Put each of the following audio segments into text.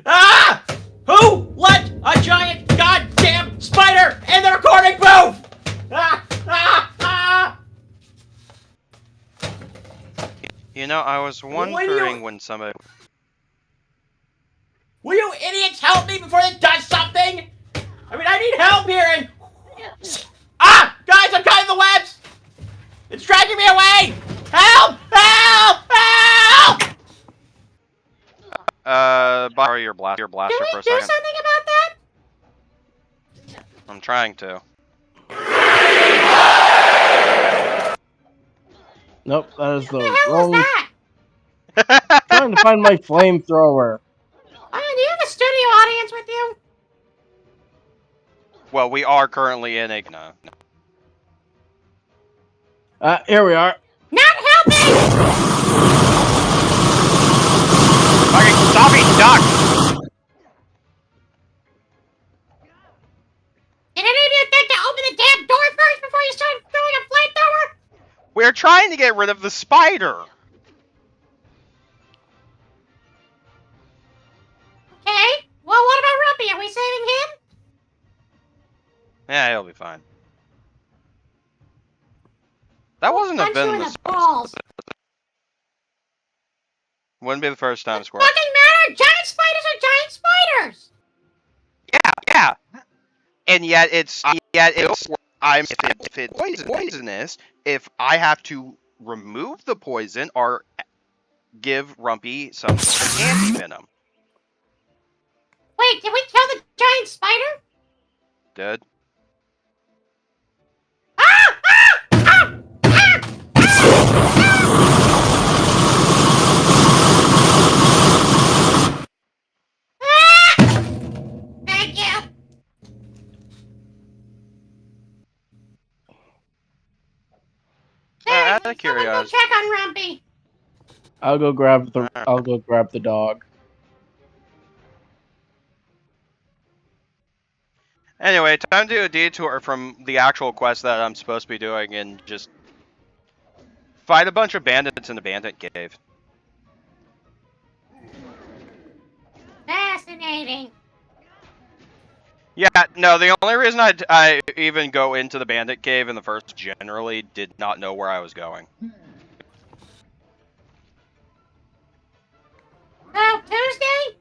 Ah! Who let a giant goddamn spider in the recording booth? Ah! Ah! Ah! You know, I was wondering when somebody... Will you idiots help me before it does something? I mean, I need help here and... Ah! Guys, I'm caught in the webs! It's dragging me away! Help! Help! Help! Borrow your blaster for a second. Can we do something about that? I'm trying to. Nope, that is What the the hell was wrong. that? Trying to find my flamethrower. Do you have a studio audience with you? Well, we are currently in a... No. Here we are. Not helping! Fucking stop it, duck! Did any of you think to open the damn door first before you start throwing a flamethrower? We're trying to get rid of the spider! Okay. Well, what about Rumpy? Are we saving him? Yeah, he'll be fine. That wasn't a Punch you in been the balls. Wouldn't be the first time, Squirrel. Fucking matter! Giant spiders are giant spiders! Yeah. And yet it's if it's poisonous, if I have to remove the poison or give Rumpy some anti-venom. Wait, did we kill the giant spider? Did? Ah! Ah! Ah! Ah! Ah! Thank you. Out of Someone go curiosity. check on Rumpy. I'll go grab the dog. Anyway, time to do a detour from the actual quest that I'm supposed to be doing and just fight a bunch of bandits in the bandit cave. Fascinating. Yeah, no, the only reason I even go into the bandit cave in the first generally did not know where I was going. Oh, Tuesday?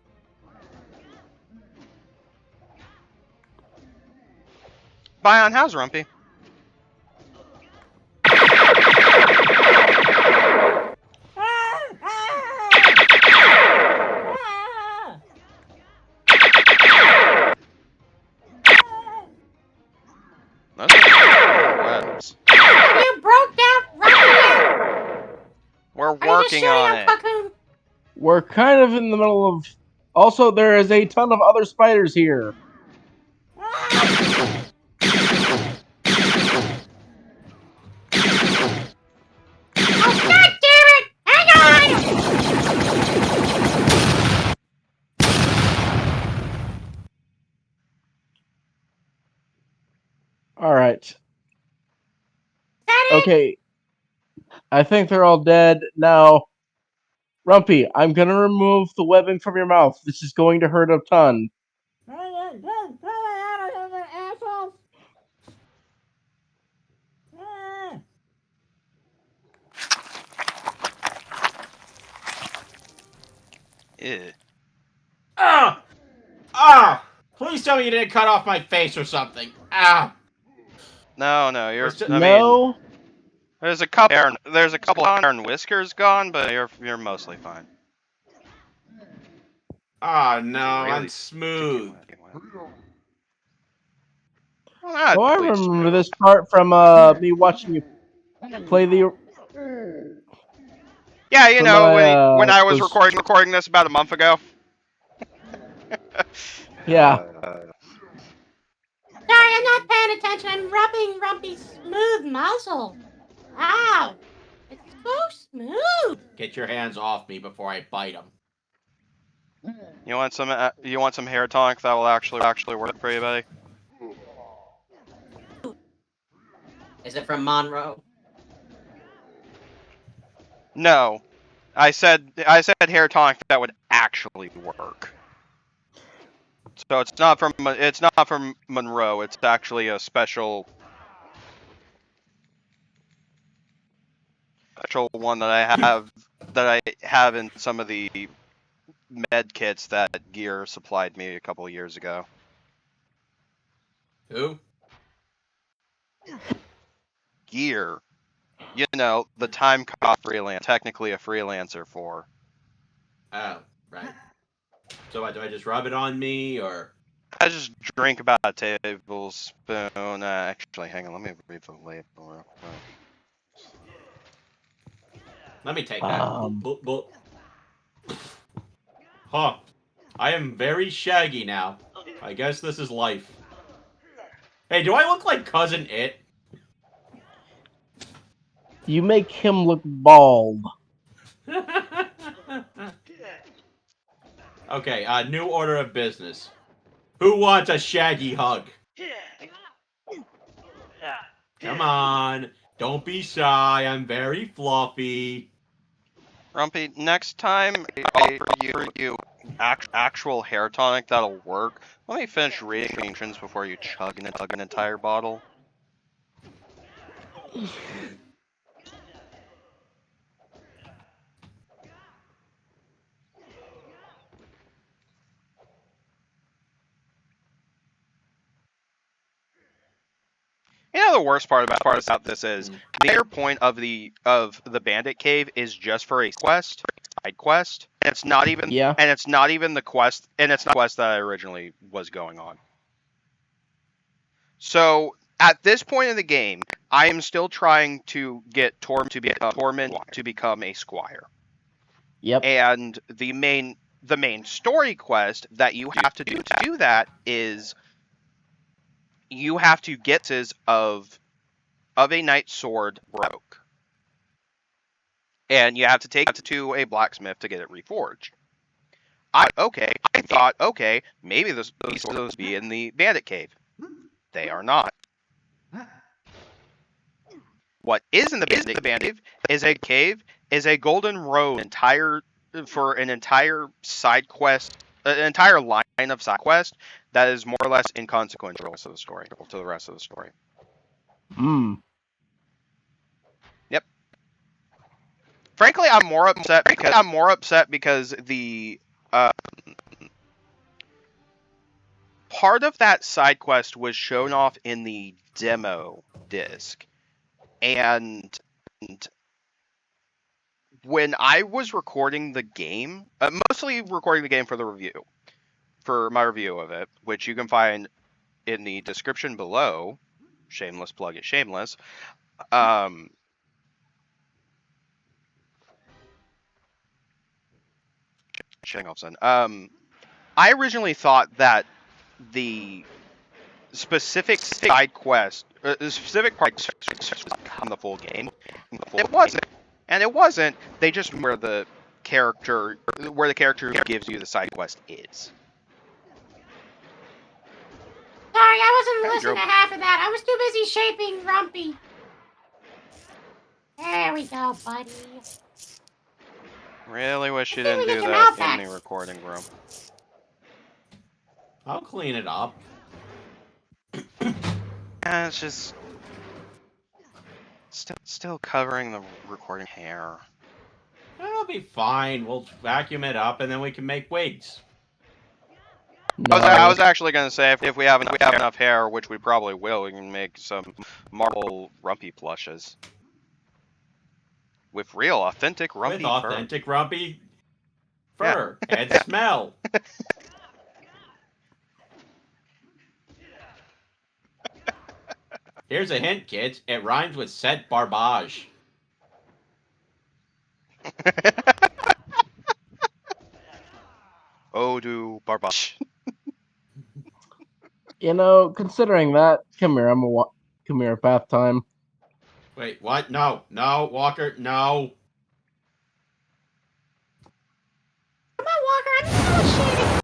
Bion, how's Rumpy? Those are webs. You broke down Rumpy. We're Are you just working shooting on on it. Cocoon? We're kind of in the middle of. Also, there is a ton of other spiders here. Oh, God damn it! Hang on! All right. Is that it? Okay. I think they're all dead now. Rumpy, I'm gonna remove the webbing from your mouth. This is going to hurt a ton. Ew. Ah! Ah! Please tell me you didn't cut off my face or something. Ah! No, you're. I mean, No. there's a couple hair and whiskers gone, but you're mostly fine. Oh no, Really I'm smooth. Well, not Oh, I really remember smooth. this part from me watching you play the. Yeah, you For know, my, when I was those- recording this about a month ago. Yeah. Sorry, I'm not paying attention. I'm rubbing Rumpy's smooth muzzle. Wow. It's so smooth. Get your hands off me before I bite them. You want some hair tonic that will actually work for you, buddy? Is it from Monroe? No. I said hair tonic that would actually work. So it's not from Monroe. It's actually a special one that I have in some of the med kits that Gear supplied me a couple of years ago. Who? Gear. You know, the time cost technically a freelancer for. Oh, right. So what, do I just rub it on me, or? I just drink about a tablespoon. Actually, hang on, let me read the label real quick. Let me take that. Um. Boop, boop, boop. Huh. I am very shaggy now. I guess this is life. Hey, do I look like Cousin It? You make him look bald. Okay, new order of business. Who wants a shaggy hug? Come on. Don't be shy. I'm very fluffy. Rumpy, next time I offer you actual hair tonic that'll work, let me finish reading the instructions before you chug an entire bottle. You know the worst part about this is the entire point of the bandit cave is just for a side quest. And it's not even the quest, and it's not the quest that originally was going on. So at this point in the game, I am still trying to get Torment to become a squire. Yep. And the main story quest that you have to do that is you have to get pieces of a knight's sword broke, and you have to take it to a blacksmith to get it reforged. I thought, okay, maybe those will be in the bandit cave. They are not. What is in the bandit cave is a golden road for an entire side quest, an entire line of side quest that is more or less inconsequential to the rest of the story. Hmm. Yep. Frankly, I'm more upset because the part of that side quest was shown off in the demo disc, and when I was recording the game, mostly recording the game for my review of it, which you can find in the description below. Shameless plug it, shameless. I originally thought that the specific side quest, the specific part was on the full game. It wasn't. They just where the character who gives you the side quest is. Sorry, I wasn't listening to half of that. I was too busy shaping Rumpy. There we go, buddy. Really wish you Let's see didn't if we do get your that in the Neopets. recording room. I'll clean it up. It's just still covering the recording hair. It'll be fine. We'll vacuum it up, and then we can make wigs. No. I was actually going to say if we have enough hair, which we probably will, we can make some marble Rumpy plushes with real authentic Rumpy With fur. authentic Rumpy fur and smell. Here's a hint, kids. It rhymes with Set Barbage. Oh, do Barbage. You know, considering that, come here. Come here. Bath time. Wait, what? No, Walker, no. Come on, Walker, I'm still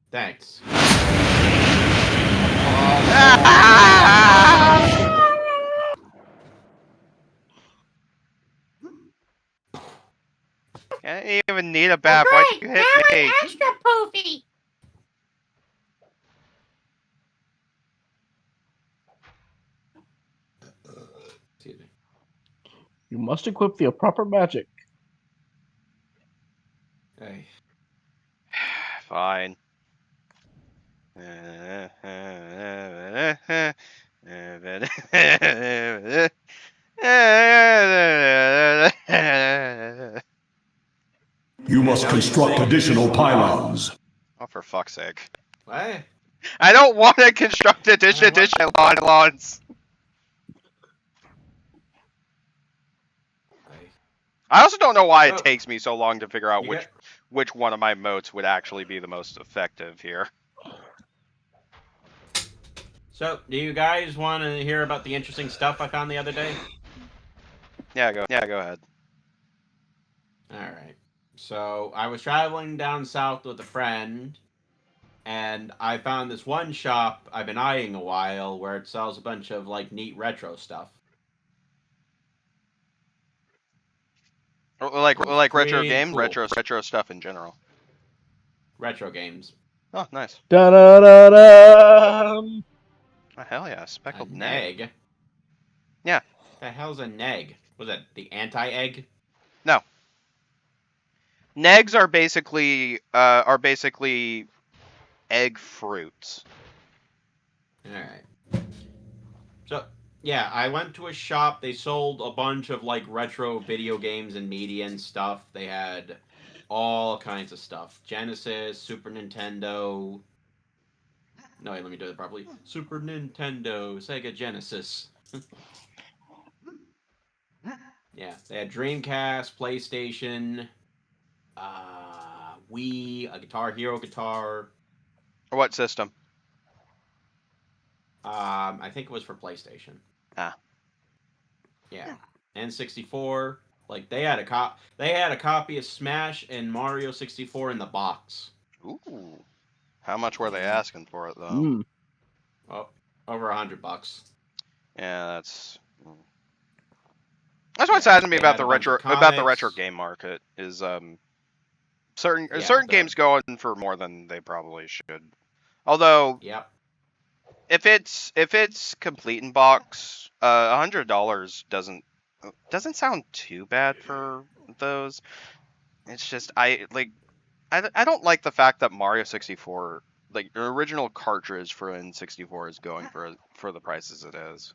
Thanks. need a bath. Why'd you hit now me? I'm extra poofy. Excuse me. You must equip the proper magic. Hey. Fine. You must construct additional pylons. Oh, for fuck's sake. What? I don't want to construct additional pylons. Hey. I also don't know why it Oh. takes me so long to figure out You which one of my moats would actually be the most effective here. So, do you guys want to hear about the interesting stuff I found the other day? Yeah, go ahead. Alright. So, I was traveling down south with a friend, and I found this one shop I've been eyeing a while where it sells a bunch of, like, neat retro stuff. Like retro Pretty game, cool. retro stuff in general. Retro games. Oh, nice. Da da da da. Oh, hell yeah, speckled A neg. neg? Yeah. The hell's a neg? Was that the anti-egg? No. Negs are basically egg fruits. Alright. So, yeah, I went to a shop. They sold a bunch of, like, retro video games and media and stuff. They had all kinds of stuff. Genesis, Super Nintendo. No, wait, let me do it properly. Super Nintendo, Sega Genesis. Yeah, they had Dreamcast, PlayStation, Wii, a Guitar Hero guitar. What system? I think it was for PlayStation. Ah. Yeah. N64. Like they had a copy of Smash and Mario 64 in the box. Ooh. How much were they asking for it though? Mm. Oh, over $100. Yeah, that's what Yeah, saddens me they about had the a bunch of retro comics. game market is certain Yeah, games go in for more than they probably should. Although Yep. if it's complete in box, $100 doesn't sound too bad for those. It's just I don't like the fact that Mario 64, like your original cartridge for N64, is going for the prices it is.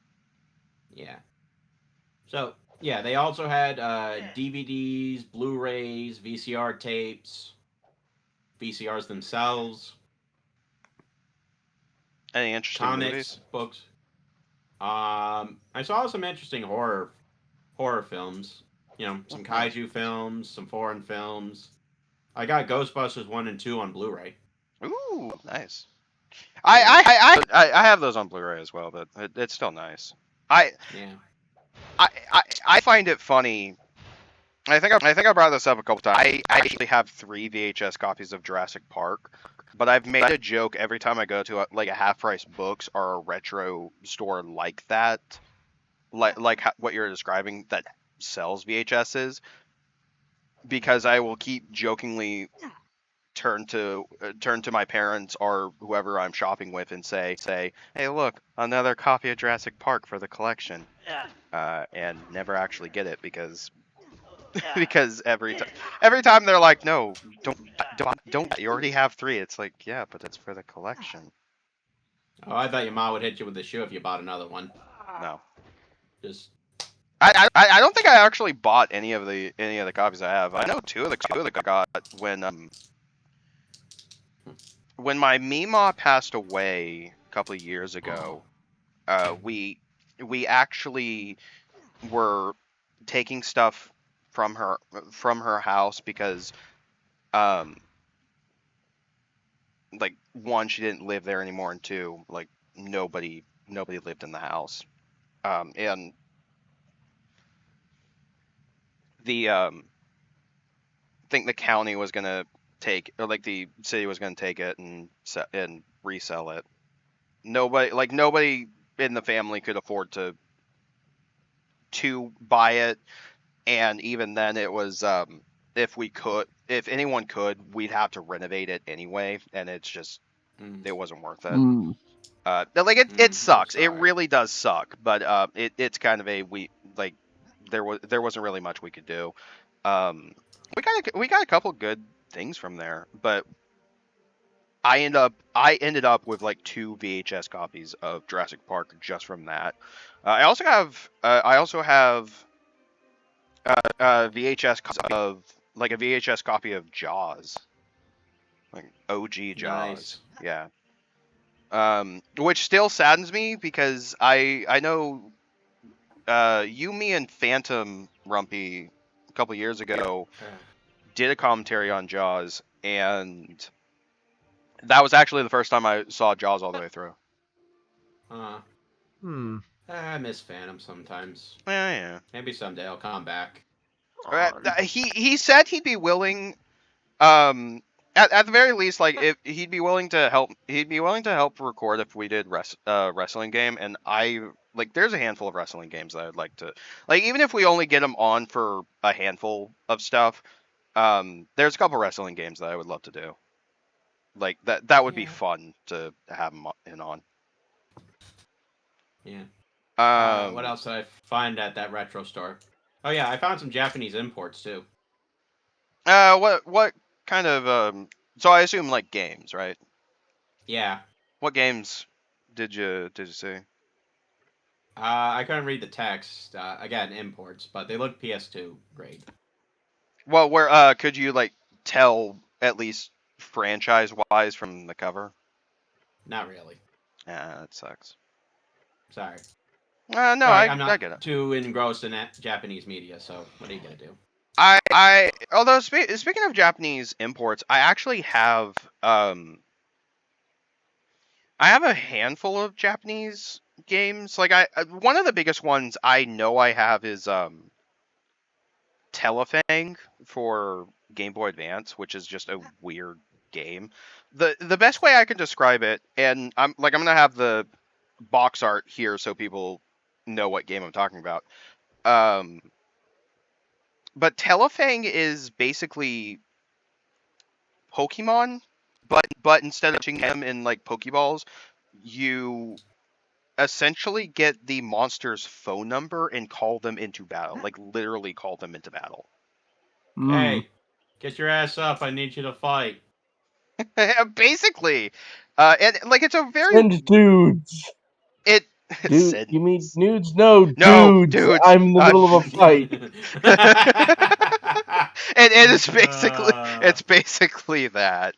Yeah. So, yeah, they also had DVDs, Blu-rays, VCR tapes, VCRs themselves, Any interesting comics, movies? books. I saw some interesting horror films. You know, some kaiju films, some foreign films. I got Ghostbusters 1 and 2 on Blu-ray. Ooh, nice. Yeah. I have those on Blu-ray as well, but it's still nice. Yeah. I find it funny. I think I brought this up a couple times. I actually have 3 VHS copies of Jurassic Park, but I've made a joke every time I go to a half-price books or a retro store like that, what you're describing that sells VHSs, because I will keep jokingly turn to my parents or whoever I'm shopping with and say, hey, look, another copy of Jurassic Park for the collection, and never actually get it because every time they're like, no, don't, you already have 3. It's like, yeah, but it's for the collection. Oh, I thought your mom would hit you with the shoe if you bought another one. No. Just I don't think I actually bought any of the copies I have. I know two of the I got when my Meemaw passed away a couple of years ago. We actually were taking stuff from her house because like, 1, she didn't live there anymore, and 2, like, nobody lived in the house. And the I think the county was gonna take, or like the city was gonna take it and resell it. Nobody in the family could afford to buy it, and even then it was if anyone could, we'd have to renovate it anyway, and it's just Mm. it wasn't worth it. Mm. Like it I'm sucks. It sorry. really does suck, but it's kind of there wasn't really much we could do. We got a couple good things from there, but I ended up with like 2 VHS copies of Jurassic Park just from that. I also have VHS of like a VHS copy of Jaws, like OG Jaws. Nice. Yeah. Which still saddens me because I know you, me, and Phantom Rumpy a couple years ago did a commentary on Jaws, and that was actually the first time I saw Jaws all the way through. Hmm. I miss Phantom sometimes. Yeah. Maybe someday I'll come back. He said he'd be willing. At the very least, like if he'd be willing to help record if we did wrestling game, and there's a handful of wrestling games that I'd like to even if we only get him on for a handful of stuff. There's a couple wrestling games that I would love to do. Like that would be Yeah. fun to have him in on. Yeah. Um, What else did I find at that retro store? Oh yeah, I found some Japanese imports too. what kind of so I assume like games, right? Yeah. What games did you see? I couldn't read the text. Again, imports, but they look PS2 great. Well, where could you like tell at least franchise wise from the cover? Not really. Yeah, that sucks. Sorry. No, Sorry, I'm I not get it. too engrossed in Japanese media. So what are you gonna do? Although speaking of Japanese imports, I actually have I have a handful of Japanese games. Like one of the biggest ones I know I have is Telefang for Game Boy Advance, which is just a weird game. The best way I can describe it, and I'm gonna have the box art here so people know what game I'm talking about. But Telefang is basically Pokemon, but instead of catching them in like Pokeballs, you essentially get the monster's phone number and call them into battle. Like literally call them into battle. Hmm. Hey, get your ass up! I need you to fight. Basically, and like it's a very Send dudes. it Dude, said you mean nudes? No, no dudes. dudes. I'm in the middle of a fight. And it's basically that.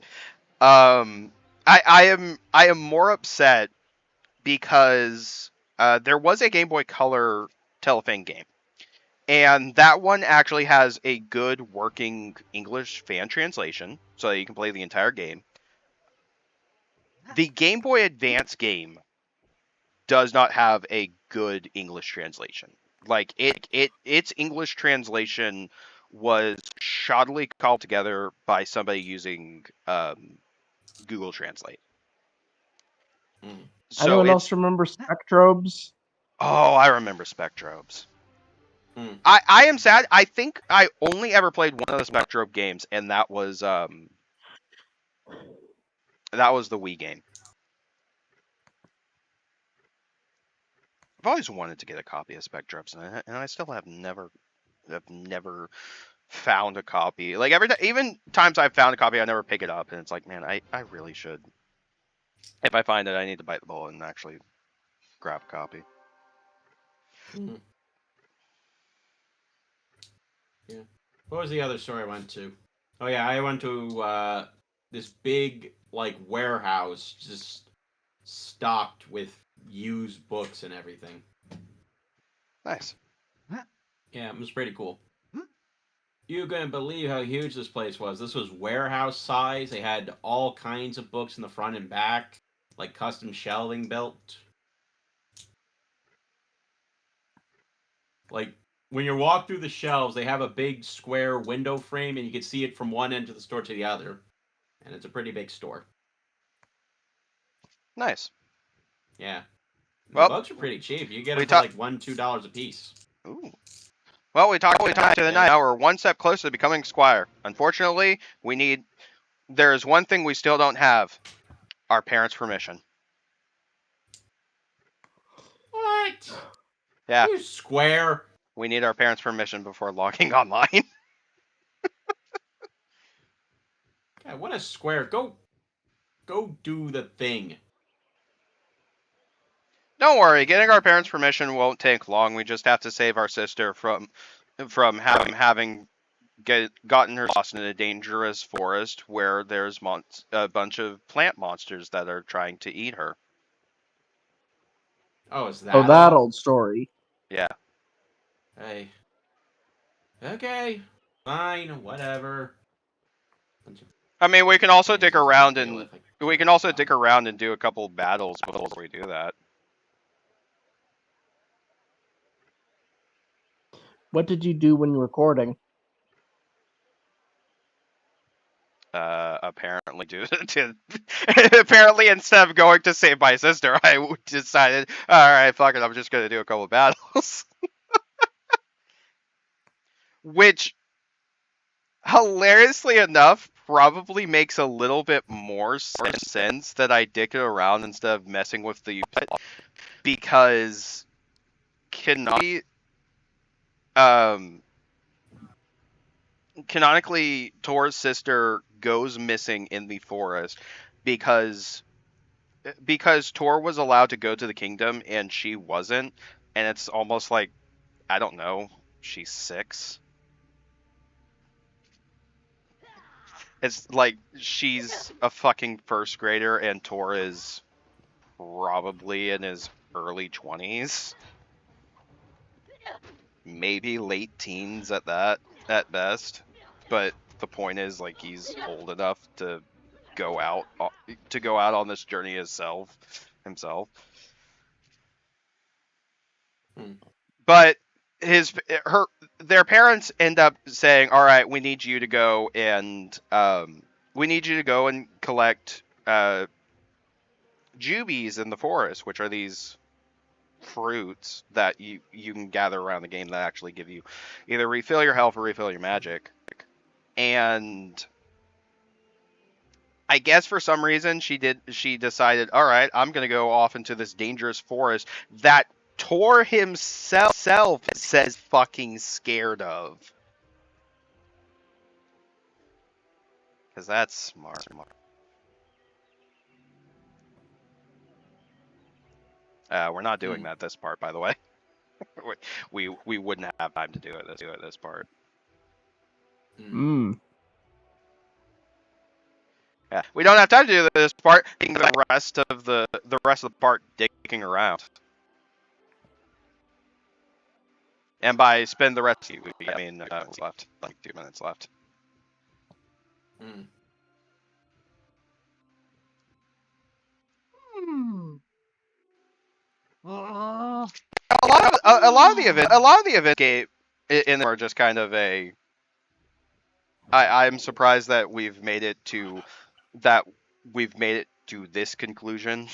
I am more upset because there was a Game Boy Color Telefang game, and that one actually has a good working English fan translation, so that you can play the entire game. The Game Boy Advance game does not have a good English translation. Like its English translation was shoddily called together by somebody using Google Translate. So Anyone it's else remember Spectrobes? oh, I remember Spectrobes. Hmm. I am sad. I think I only ever played one of the Spectrobe games, and that was the Wii game. I've always wanted to get a copy of Spectrobes, and I still have never found a copy. Like even times I've found a copy, I never pick it up, and it's like, man, I really should. If I find it, I need to bite the bullet and actually grab a copy. Hmm. Yeah. What was the other store I went to? Oh yeah, I went to this big like warehouse just stocked with used books and everything. Nice. Yeah, it was pretty cool. You couldn't believe how huge this place was. This was warehouse size. They had all kinds of books in the front and back, like custom shelving built. Like when you walk through the shelves, they have a big square window frame, and you can see it from one end of the store to the other. And it's a pretty big store. Nice. Yeah. And the Well, books are pretty cheap. You get we them for talk. like $1, $2 a piece. Ooh. Well, we talked to the night. Now we're one step closer to becoming Squire. Unfortunately, there's one thing we still don't have: our parents' permission. What? Yeah, You square. we need our parents' permission before logging online. God, what a square. Go do the thing. Don't worry, getting our parents' permission won't take long. We just have to save our sister from having gotten her lost in a dangerous forest where there's a bunch of plant monsters that are trying to eat her. Oh, is that Oh, that all? old story. Yeah. Hey. Okay. Fine, whatever. I mean, we can also dig around Deal and with, like, we can also dig around and do a couple battles before we do that. What did you do when you were recording? Apparently apparently instead of going to save my sister, I decided, all right, fuck it, I'm just gonna do a couple battles. Which, hilariously enough, probably makes a little bit more sense that I dick it around instead of messing with the because canonically, Tor's sister goes missing in the forest because Tor was allowed to go to the kingdom and she wasn't, and it's almost like, I don't know, she's 6. It's like she's a fucking first grader and Tor is probably in his early 20s, maybe late teens at best. But the point is, like, he's old enough to go out on this journey himself. But their parents end up saying, "All right, we need you to go and collect jubies in the forest, which are these fruits that you can gather around the game that actually give you either refill your health or refill your magic." And I guess for some reason she decided, all right, I'm going to go off into this dangerous forest that Tor himself says fucking scared of. Because that's smart. We're not doing that this part, by the way. we wouldn't have time to do it this part. Yeah, we don't have time to do this part. The rest of the part digging around. And by spend the rest, I mean left, like 2 minutes left. A lot of the events game in there are just kind of a. I'm surprised that we've made it to this conclusion.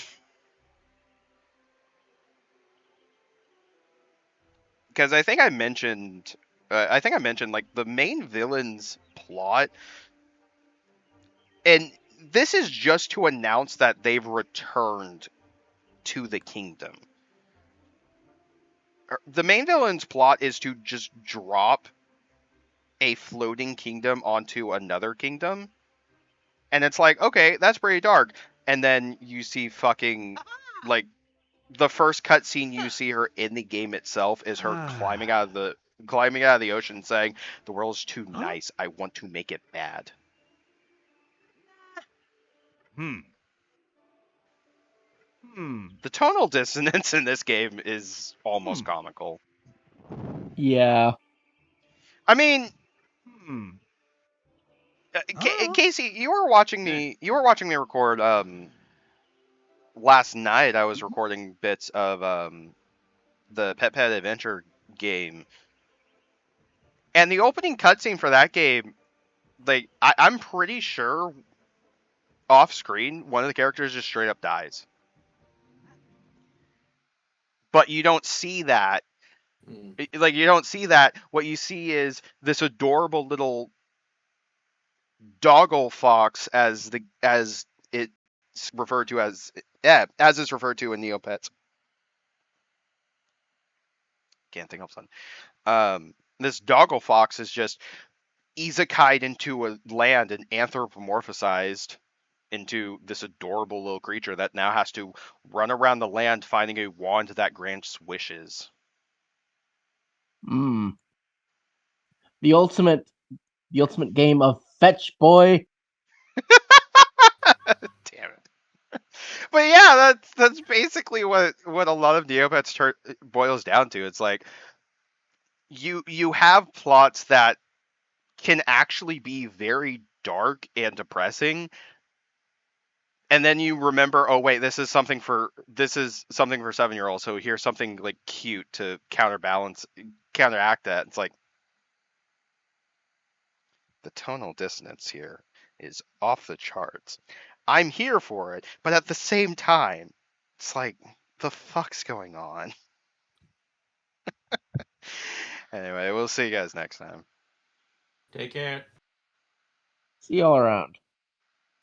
Because I think I mentioned like the main villain's plot, and this is just to announce that they've returned to the kingdom. The main villain's plot is to just drop a floating kingdom onto another kingdom. And it's like, okay, that's pretty dark. And then you see fucking, like, the first cutscene you see her in the game itself is her climbing out of the ocean saying, "The world is too nice. I want to make it bad." The tonal dissonance in this game is almost comical. Yeah. I mean, Casey, you were watching me record last night. I was recording bits of the Pet Adventure game, and the opening cutscene for that game, like, I'm pretty sure off screen one of the characters just straight up dies, but you don't see that Like, you don't see that. What you see is this adorable little doggle fox, as it's referred to as it's referred to in Neopets. Can't think of something. This doggle fox is just isekai'd into a land and anthropomorphized into this adorable little creature that now has to run around the land finding a wand that grants wishes. Hmm. The ultimate game of fetch, boy. Damn it. But yeah, that's basically what a lot of Neopets boils down to. It's like you have plots that can actually be very dark and depressing, and then you remember, oh wait, this is something for 7-year-olds, so here's something like cute to counteract that. It's like the tonal dissonance here is off the charts. I'm here for it, but at the same time, it's like, the fuck's going on? Anyway, we'll see you guys next time. Take care. See y'all around.